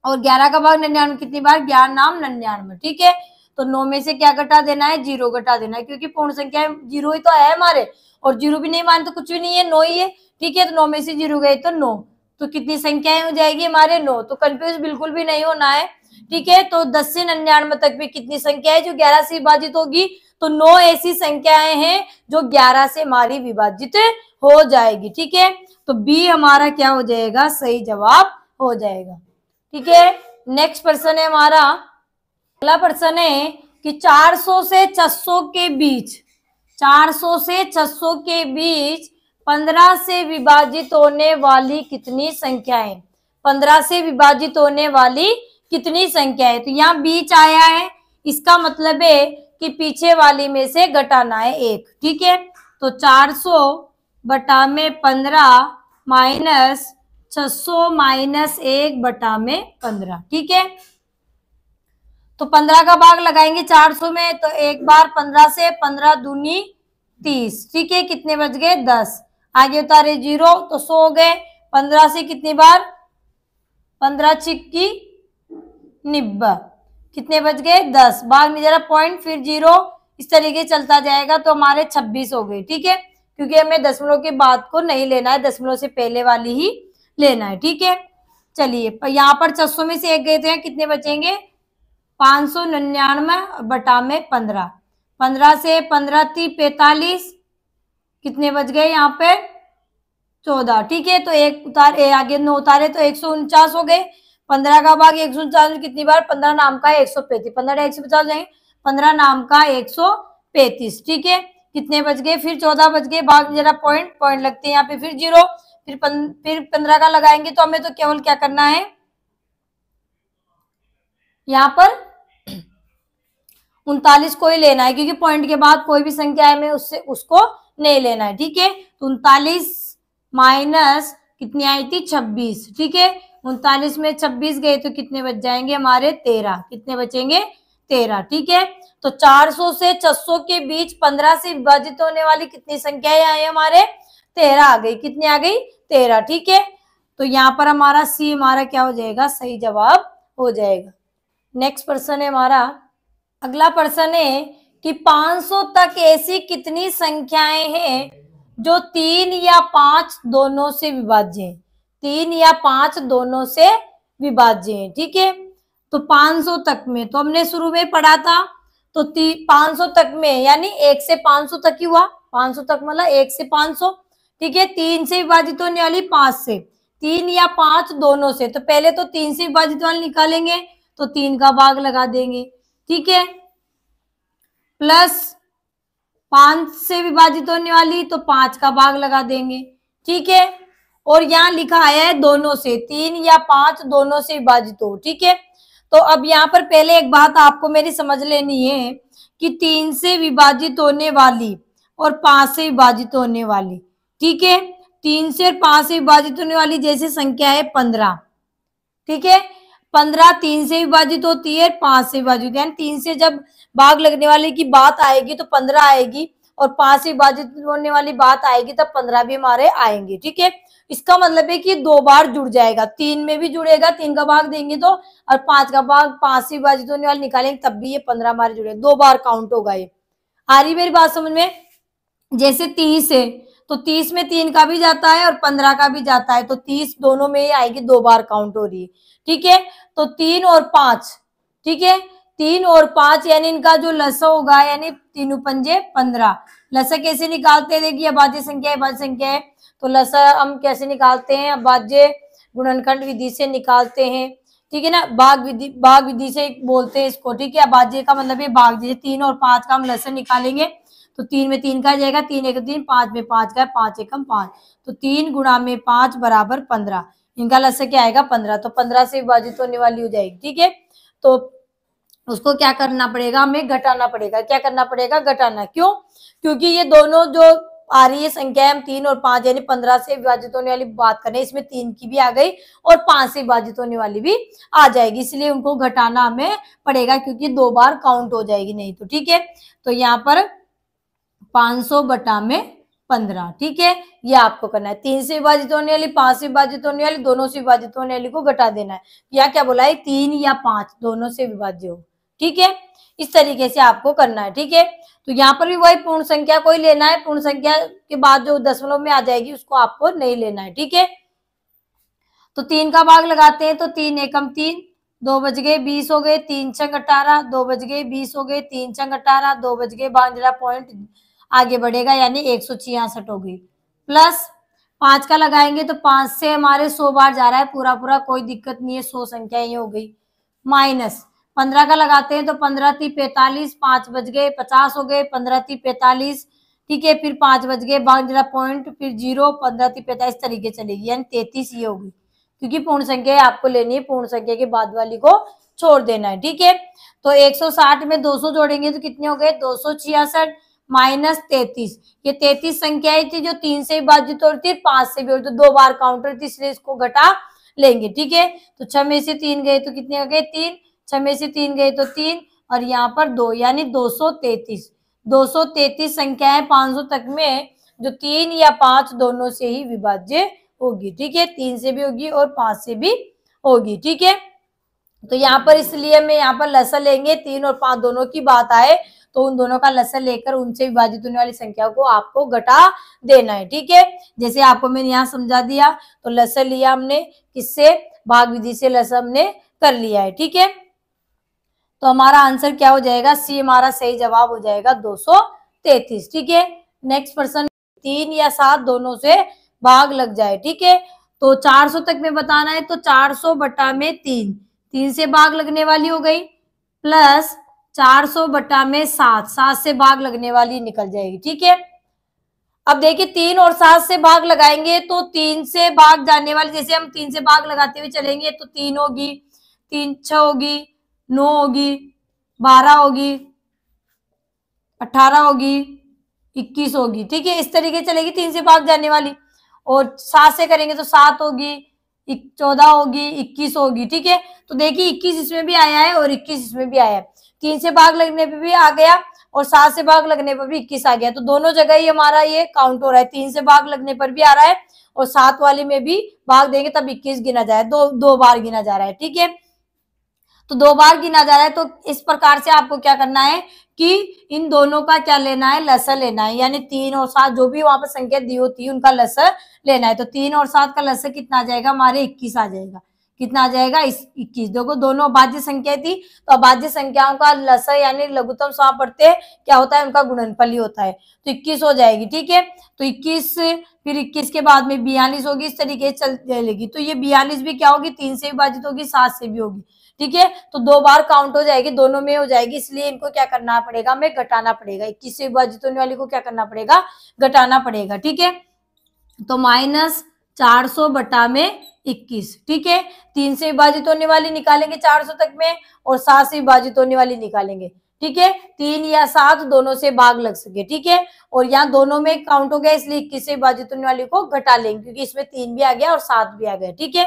और 11 का भाग 99 कितनी बार, 99, ठीक है। तो 9 में से क्या घटा देना है, 0 घटा देना है, क्योंकि पूर्ण संख्या 0 ही तो आया है हमारे, और 0 भी नहीं मान तो कुछ भी नहीं है, 9 ही है, ठीक है। तो 9 में से 0 गए तो 9, तो कितनी संख्याएं हो जाएगी हमारे, 9। तो कंफ्यूज बिल्कुल भी नहीं होना है, ठीक है। तो 10 से 99 तक भी कितनी संख्या है जो 11 से विभाजित होगी, तो 9 ऐसी संख्याएं हैं जो 11 से हमारी विभाजित हो जाएगी, ठीक है। तो बी हमारा क्या हो जाएगा, सही जवाब हो जाएगा, ठीक है। नेक्स्ट प्रश्न है हमारा, अगला प्रश्न है कि 400 से 600 के बीच, 400 से 600 के बीच 15 से विभाजित होने वाली कितनी संख्याएं, 15 से विभाजित होने वाली कितनी संख्या है। तो यहाँ बीच आया है, इसका मतलब है कि पीछे वाली में से घटाना है 1, ठीक है। तो 400/15 माइनस 600 माइनस 1/15, ठीक है। तो 15 का भाग लगाएंगे 400 में, तो एक बार 15 से 15 दूनी 30, ठीक है। कितने बच गए, 10, आगे उतारे 0 तो 100 हो गए। 15 से कितनी बार, 15 छिक्की 90, कितने बच गए, 10, भाग नहीं जरा पॉइंट, फिर 0, इस तरीके चलता जाएगा, तो हमारे 26 हो गए, ठीक है। क्योंकि हमें दशमलव के बाद को नहीं लेना है, दशमलव से पहले वाली ही लेना है, ठीक है। चलिए यहाँ पर 600 में से 1 गए थे, कितने बचेंगे, 599/15, 15 से 15 थी 45, कितने बच गए यहाँ पे, 14, ठीक है। तो एक उतारे, आगे 9 उतारे तो 149 हो गए। 15 का भाग 149 में कितनी बार, 15 नाम का 135, 15 150 जाएंगे, 15 नाम का 135, ठीक है। कितने बच गए, फिर 14 बच गए, भाग जरा पॉइंट, पॉइंट लगते हैं यहाँ पे, फिर 0, फिर 15 का लगाएंगे, तो हमें तो केवल क्या करना है, यहाँ पर 39 को ही लेना है, क्योंकि पॉइंट के बाद कोई भी संख्या है में उससे उसको नहीं लेना है, ठीक है। तो 39 माइनस कितनी आई थी, 26, ठीक है। 39 में 26 गए तो कितने बच जाएंगे हमारे, 13, कितने बचेंगे, 13, ठीक है। तो 400 से 600 के बीच 15 से विभाजित होने वाली कितनी संख्याएं आई हमारे, 13 आ गई, कितनी आ गई, 13, ठीक है। तो यहाँ पर हमारा सी हमारा क्या हो जाएगा, सही जवाब हो जाएगा। नेक्स्ट प्रश्न है हमारा, अगला प्रश्न है कि 500 तक ऐसी कितनी संख्याएं हैं जो 3 या 5 दोनों से विभाज्य हैं, 3 या 5 दोनों से विभाज्य हैं, ठीक है। तो 500 तक में तो हमने शुरू में पढ़ा था, तो 500 तक में यानी 1 से 500 तक ही हुआ, 500 तक मतलब 1 से 500, ठीक है। 3 से विभाजित होने वाली 5 से, 3 या 5 दोनों से, तो पहले तो 3 से विभाजित वाली निकालेंगे, तो 3 का भाग लगा देंगे, ठीक है, प्लस 5 से विभाजित होने वाली, तो 5 का भाग लगा देंगे, ठीक है। और यहाँ लिखा आया है दोनों से, 3 या 5 दोनों से विभाजित हो, ठीक है। तो अब यहाँ पर पहले एक बात आपको मेरी समझ लेनी है कि 3 से विभाजित होने वाली और 5 से विभाजित होने वाली, ठीक है। 3 से और 5 से विभाजित होने वाली जैसे संख्या है 15, ठीक है। 15 3 से विभाजित होती है, 5 से विभाजित, यानी 3 से जब भाग लगने वाले की बात आएगी तो 15 आएगी, और 5 से विभाजित होने वाली बात आएगी तब 15 भी हमारे आएंगे, ठीक है। इसका मतलब है कि 2 बार जुड़ जाएगा, 3 में भी जुड़ेगा, 3 का भाग देंगे तो, और 5 का भाग 5 से विभाजित होने वाले निकालेंगे तब भी ये 15 हमारे जुड़े, 2 बार काउंट होगा ये। आ रही मेरी बात समझ में, जैसे 30 है तो 30 में 3 का भी जाता है और 15 का भी जाता है, तो 30 दोनों में ही आएगी, 2 बार काउंट हो रही है, ठीक है। तो 3 और 5, ठीक है, 3 और 5 यानी इनका जो लसा होगा, यानी 3 पंजे 15। लसा कैसे निकालते हैं, देखिए अभाज्य संख्या है, भाज्य संख्या है, तो लसा हम कैसे निकालते हैं, अभाज्य गुणनखंड विधि से निकालते हैं, ठीक है ना, भाग विधि से बोलते हैं इसको, ठीक है। अभाज्य का मतलब है भाग, जैसे 3 और 5 का हम लसा निकालेंगे, तो 3 में 3 का जाएगा, 3 1 3, 5 में 5 का, 5 1 5, तो 3 गुणा में 5 बराबर 15, इनका लसर क्या आएगा 15, तो 15 से विभाजित होने वाली हो जाएगी। ठीक है, तो उसको क्या करना पड़ेगा, हमें घटाना पड़ेगा। क्या करना पड़ेगा, घटाना। क्यों, क्योंकि ये दोनों जो आ रही है संख्या, हम 3 और 5 यानी 15 से विभाजित होने वाली बात करें, इसमें 3 की भी आ गई और 5 से विभाजित होने वाली भी आ जाएगी, इसलिए उनको घटाना हमें पड़ेगा, क्योंकि 2 बार काउंट हो जाएगी नहीं तो। ठीक है, तो यहाँ पर 500 बटा में 15। ठीक है, ये आपको करना है। 3 से विभाजित होने वाली, 5 से विभाजित होने वाली, दोनों से विभाजित होने वाली को घटा देना है। या क्या बोला है, 3 या 5 दोनों से विभाज्य हो। ठीक है, इस तरीके से आपको करना है। ठीक है, तो यहाँ पर भी वही पूर्ण संख्या को ही लेना है, पूर्ण संख्या के बाद जो दशमलव में आ जाएगी उसको आपको नहीं लेना है। ठीक है, तो 3 का भाग लगाते हैं, तो 3 एकम 3, 2 बज गए 20 हो गए, 3 छंग 18, 2 बज गए 20 हो गए, 3 छंग 18, 2 बज गए, बांजरा पॉइंट आगे बढ़ेगा यानी 166 हो गई। प्लस 5 का लगाएंगे तो 5 से हमारे 100 बार जा रहा है पूरा पूरा, कोई दिक्कत नहीं है, 100 संख्या ये हो गई। माइनस 15 का लगाते हैं तो 15 × 45, 5 बज गए 50 हो गए, 15 × 45। ठीक है, फिर 5 बज गए, बांजरा पॉइंट, फिर 0, 15 × 45 तरीके चलेगी, यानी 33 ये होगी, क्योंकि पूर्ण संख्या आपको लेनी है, पूर्ण संख्या के बाद वाली को छोड़ देना है। ठीक है, तो 160 में 200 जोड़ेंगे तो कितने हो गए, 266 माइनस 33। ये 33 संख्याएं थी जो 3 से विभाजित होती है, 5 से भी होती है, 2 बार काउंटर थी, इसलिए इसको घटा लेंगे। ठीक है, तो 6 में से 3 गए तो कितने हो गए, 3, 6 में से 3 गए तो 3, और यहाँ पर 2 यानी 233। 233 संख्याएं 500 तक में जो 3 या 5 दोनों से ही विभाज्य होगी। ठीक है, 3 से भी होगी और 5 से भी होगी। ठीक है, तो यहाँ पर इसलिए मैं यहाँ पर लसर लेंगे, 3 और 5 दोनों की बात आए तो उन दोनों का लसर लेकर उनसे विभाजित होने वाली संख्या को आपको घटा देना है। ठीक है, जैसे आपको मैंने यहाँ समझा दिया, तो लसर लिया हमने किससे, भाग विधि से लसर हमने कर लिया है। ठीक है, तो हमारा आंसर क्या हो जाएगा, सी हमारा सही जवाब हो जाएगा 233। ठीक है, नेक्स्ट प्रश्न, 3 या 7 दोनों से भाग लग जाए। ठीक है, तो 400 तक में बताना है, तो 400 बटा में 3, 3 से भाग लगने वाली हो गई, प्लस 400 बटा में 7, 7 से भाग लगने वाली निकल जाएगी। ठीक है, अब देखिए 3 और 7 से भाग लगाएंगे तो 3 से भाग जाने वाली, जैसे हम 3 से भाग लगाते हुए चलेंगे तो 3 होगी, 3 6 होगी, 9 होगी, 12 होगी, 18 होगी, 21 होगी। ठीक है, इस तरीके चलेगी 3 से भाग जाने वाली, और 7 से करेंगे तो 7 होगी, 14 होगी, 21 होगी। ठीक है, तो देखिए 21 इसमें भी आया है और 21 इसमें भी आया है, 3 से भाग लगने पे भी आ गया और 7 से भाग लगने पर भी 21 आ गया, तो दोनों जगह ही हमारा ये काउंट हो रहा है, 3 से भाग लगने पर भी आ रहा है और 7 वाली में भी भाग देंगे तब 21 गिना जाए, दो बार गिना जा रहा है। ठीक है, तो 2 बार गिना जा रहा है, तो इस प्रकार से आपको क्या करना है कि इन दोनों का क्या लेना है, लसर लेना है, यानी 3 और 7 जो भी वहां पर संख्या दी होती है उनका लसर लेना है। तो 3 और 7 का लसर कितना आ जाएगा, हमारे 21 आ जाएगा। कितना आ जाएगा, 21। देखो दोनों अभाज्य संख्या थी, तो अभाज्य संख्याओं का लसर यानी लघुत्तम समापवर्ती क्या होता है, उनका गुणनफल ही होता है, तो 21 हो जाएगी। ठीक है, तो 21, फिर 21 के बाद में 42 होगी, इस तरीके से चल चलेगी। तो ये 42 भी क्या होगी, 3 से विभाजित होगी, 7 से भी होगी। ठीक है, तो 2 बार काउंट हो जाएगी, दोनों में हो जाएगी, इसलिए इनको क्या करना पड़ेगा, हमें घटाना पड़ेगा। 21 से विभाजित होने वाली को क्या करना पड़ेगा, घटाना पड़ेगा। ठीक है, तो माइनस 400 बटा में 21। ठीक है, 3 से विभाजित होने वाली निकालेंगे 400 तक में और 7 से विभाजित होने वाली निकालेंगे। ठीक है, 3 या 7 दोनों से भाग लग सके। ठीक है, और यहाँ दोनों में काउंट हो गया, इसलिए 21 से विभाजित होने वाली को घटा लेंगे, क्योंकि इसमें 3 भी आ गया और 7 भी आ गया। ठीक है,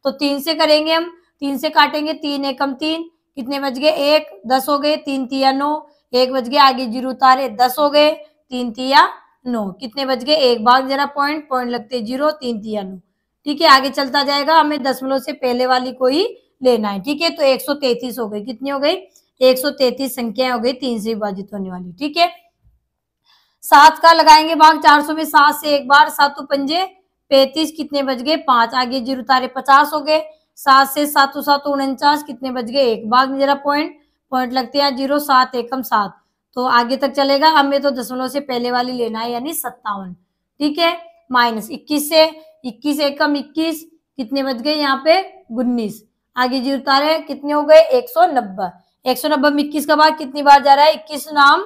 तो 3 से करेंगे हम, 3 से काटेंगे, 3 एकम 3, कितने बच गए, 1, 10 हो गए, 3 तिया 9, 1 बच गए, आगे 0 उतारे, 10 हो गए, 3 तिया 9, कितने बच गए, 1 भाग जरा पॉइंट लगते 0, 3 तिया 9। ठीक है, आगे चलता जाएगा, हमें दशमलव से पहले वाली को ही लेना है। ठीक है, तो 133 हो गई, कितनी हो गई, 133 संख्या हो गई 3 से विभाजित होने वाली। ठीक है, 7 का लगाएंगे भाग 400 में, 7 से एक बार, 7 पंजे 35, कितने बच गए, 5, आगे 0 उतारे, 50 हो गए, 7 से 7 7 49, कितने बच गए, 1 भाग जरा पॉइंट लगते हैं 0, 7 एकम 7, तो आगे तक चलेगा, हमें तो दशमलव से पहले वाली लेना है यानी 57। ठीक है, माइनस 21 से 21 एकम 21, कितने बच गए यहाँ पे 19, आगे 0 उतारे, कितने हो गए 190, 190 में 21 का भाग कितनी बार जा रहा है, 21 नाम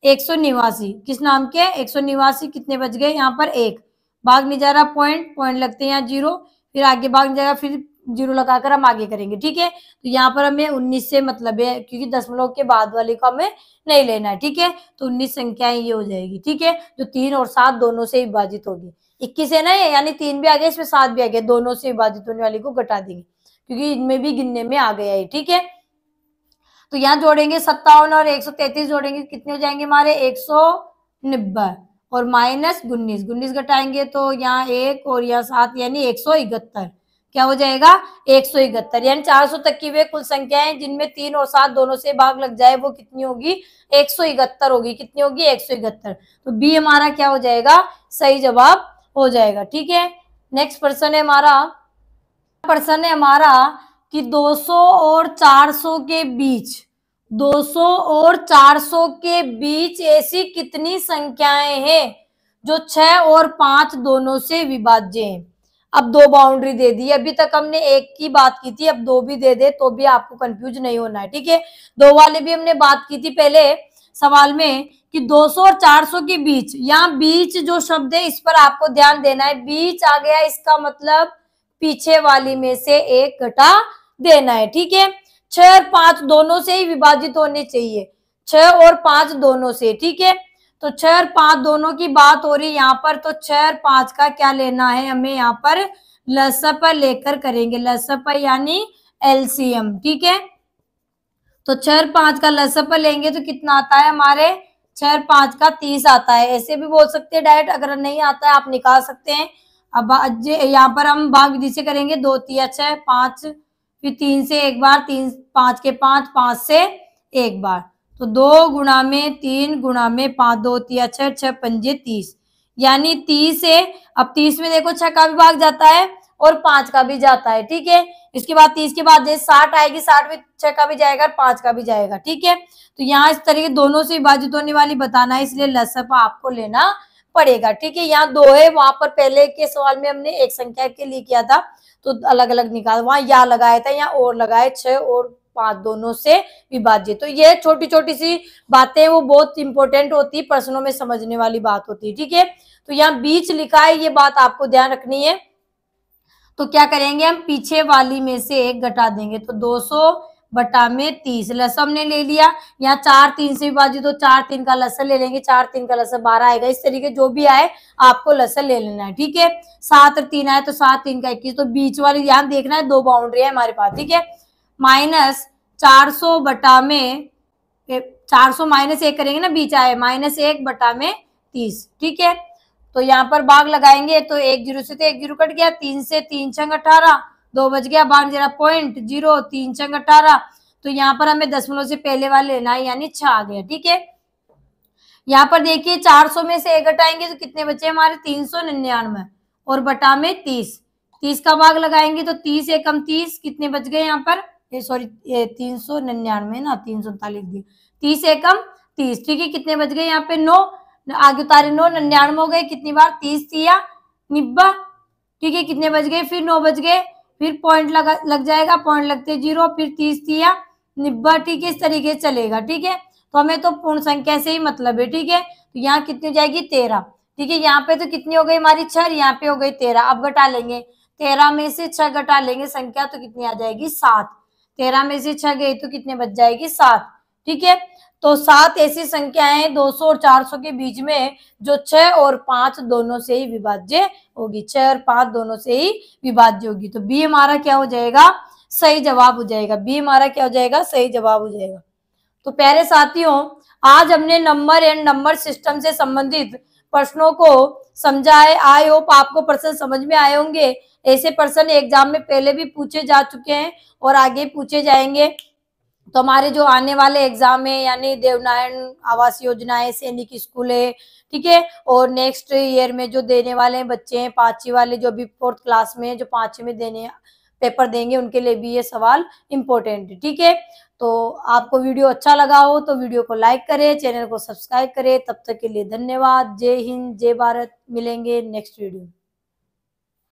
189, किस नाम के 189, कितने बच गए यहाँ पर 1 भाग नहीं जा रहा, पॉइंट लगते हैं यहाँ 0, फिर आगे भाग जाएगा, फिर 0 लगाकर हम आगे करेंगे, ठीक है। तो यहाँ पर हमें 19 से मतलब है, क्योंकि दशमलव के बाद वाले को हमें नहीं लेना है, ठीक है। तो 19 संख्याएं ये हो जाएगी, ठीक है, जो 3 और 7 दोनों से विभाजित होगी। 21 है ना ये, यानी 3 भी आ गया, इसमें 7 भी आ गया, दोनों से विभाजित होने वाली को घटा देंगे, क्योंकि इनमें भी गिनने में आ गया है, ठीक है। तो यहाँ जोड़ेंगे 57 और 133 जोड़ेंगे, कितने हो जाएंगे हमारे 190, और माइनस 19, 19 घटाएंगे तो यहाँ 1 और यहाँ 7, यानी 171। क्या हो जाएगा 171, यानी 400 तक की वे कुल संख्याएं जिनमें 3 और 7 दोनों से भाग लग जाए वो कितनी होगी 171 होगी। कितनी होगी 171। तो बी हमारा क्या हो जाएगा सही जवाब हो जाएगा, ठीक है। नेक्स्ट प्रश्न है हमारा कि 200 और 400 के बीच 200 और 400 के बीच ऐसी कितनी संख्याएं हैं जो 6 और 5 दोनों से विभाज्य हैं। अब 2 बाउंड्री दे दी, अभी तक हमने 1 की बात की थी, अब 2 भी दे दे तो भी आपको कंफ्यूज नहीं होना है, ठीक है। 2 वाले भी हमने बात की थी पहले सवाल में कि 200 और 400 के बीच, यहाँ बीच जो शब्द है इस पर आपको ध्यान देना है। बीच आ गया, इसका मतलब पीछे वाली में से एक घटा देना है, ठीक है। 6 और 5 दोनों से ही विभाजित होने चाहिए, 6 और 5 दोनों से, ठीक है। तो 6 और 5 दोनों की बात हो रही है यहाँ पर, तो 6 और 5 का क्या लेना है हमें, यहाँ पर लसप लेकर करेंगे, लसप यानी एलसीएम, ठीक है। तो 6 और 5 का लसप लेंगे तो कितना आता है हमारे 6 और 5 का 30 आता है। ऐसे भी बोल सकते हैं डायरेक्ट, अगर नहीं आता है आप निकाल सकते हैं। अब यहाँ पर हम भाग विधि से करेंगे, 2 तिया 6, 5, फिर 3 से एक बार, 3 5 के 5, 5 से एक बार, तो 2 गुणा में 3 गुणा में 5, 2 तिया 6, 6 पंजे 30, यानी 30 है। अब 30 में देखो 6 का भी भाग जाता है और 5 का भी जाता है, ठीक है। इसके बाद 30 के बाद 60 आएगी, 60 में 6 का भी जाएगा और 5 का भी जाएगा, ठीक है। तो यहाँ इस तरीके दोनों से विभाजित होने वाली बताना है, इसलिए लसप आपको लेना पड़ेगा, ठीक है। यहाँ 2 है, वहां पर पहले के सवाल में हमने एक संख्या के लिए किया था तो अलग अलग निकाल, वहां या लगाया था, यहाँ और लगाए, 6 और 5 दोनों से विभाजित। तो ये छोटी छोटी सी बातें वो बहुत इंपॉर्टेंट होती है, प्रश्नों में समझने वाली बात होती है, ठीक है। तो यहाँ बीच लिखा है, ये बात आपको ध्यान रखनी है। तो क्या करेंगे हम पीछे वाली में से एक घटा देंगे, तो 200 बटा में 30, लसम हमने ले लिया। यहाँ 4 3 से विभाजित, तो 4 3 का लसम ले लेंगे, 4 3 का लसम 12 आएगा। इस तरीके जो भी आए आपको लसम ले लेना है, ठीक है। 7 और 3 आए तो 7 3 का 21, तो बीच वाली ध्यान देखना है, 2 बाउंड्री है हमारे पास, ठीक है। माइनस 400 बटा में 400 माइनस 1 करेंगे ना, बीच आए माइनस 1 बटा में 30, ठीक है। तो यहाँ पर भाग लगाएंगे तो 1 0 से तो 1 0 कट गया, 3 से 3 छंग 18, 2 बच गया, भाग जरा पॉइंट 0, 3 छंग 18। तो यहाँ पर हमें दशमलव से पहले वाले लेना है, यानी 6 आ गया, ठीक है। यहाँ पर देखिए 400 में से 1 घटाएंगे तो कितने बचे हमारे 399, और बटा में 30, 30 का भाग लगाएंगे तो 30 एकम 30, कितने बच गए यहाँ पर, सॉरी 399 ना, 339 दिए, 30 एकम 30, ठीक है। कितने बच गए यहाँ पे 9, आगे उतारे 9, 99 हो गए, कितनी बार 30 तिया 90, ठीक है। कितने बच गए, फिर 9 बच गए, फिर पॉइंट लग जाएगा, पॉइंट लगते 0, फिर 30 तिया 90, ठीक है। इस तरीके से चलेगा, ठीक है। तो हमें तो पूर्ण संख्या से ही मतलब है, ठीक है। तो यहाँ कितनी हो जाएगी 13, ठीक है। यहाँ पे तो कितनी हो गई हमारी 6, यहाँ पे हो गई 13। अब घटा लेंगे, 13 में से 6 घटा लेंगे संख्या तो कितनी आ जाएगी 7, 13 में से 6 गई तो कितने बच जाएगी 7, ठीक है। तो 7 ऐसी संख्याएं 200 और 400 के बीच में जो 6 और 5 दोनों से ही विभाज्य होगी, 6 और 5 दोनों से ही विभाज्य होगी। तो बी हमारा क्या हो जाएगा सही जवाब हो जाएगा, बी हमारा क्या हो जाएगा सही जवाब हो जाएगा। तो प्यारे साथियों, आज हमने नंबर एंड नंबर सिस्टम से संबंधित प्रश्नों को समझा है। आई होप आपको प्रश्न समझ में आए होंगे। ऐसे प्रश्न एग्जाम में पहले भी पूछे जा चुके हैं और आगे पूछे जाएंगे। तो हमारे जो आने वाले एग्जाम है, यानी देवनारायण आवास योजना है, सैनिक स्कूल है, ठीक है, और नेक्स्ट ईयर में जो देने वाले हैं बच्चे हैं 5वीं वाले, जो भी 4th क्लास में है, जो 5वीं में देने पेपर देंगे उनके लिए भी ये सवाल इम्पोर्टेंट है, ठीक है। तो आपको वीडियो अच्छा लगा हो तो वीडियो को लाइक करें, चैनल को सब्सक्राइब करें। तब तक के लिए धन्यवाद। जय हिंद, जय भारत। मिलेंगे नेक्स्ट वीडियो।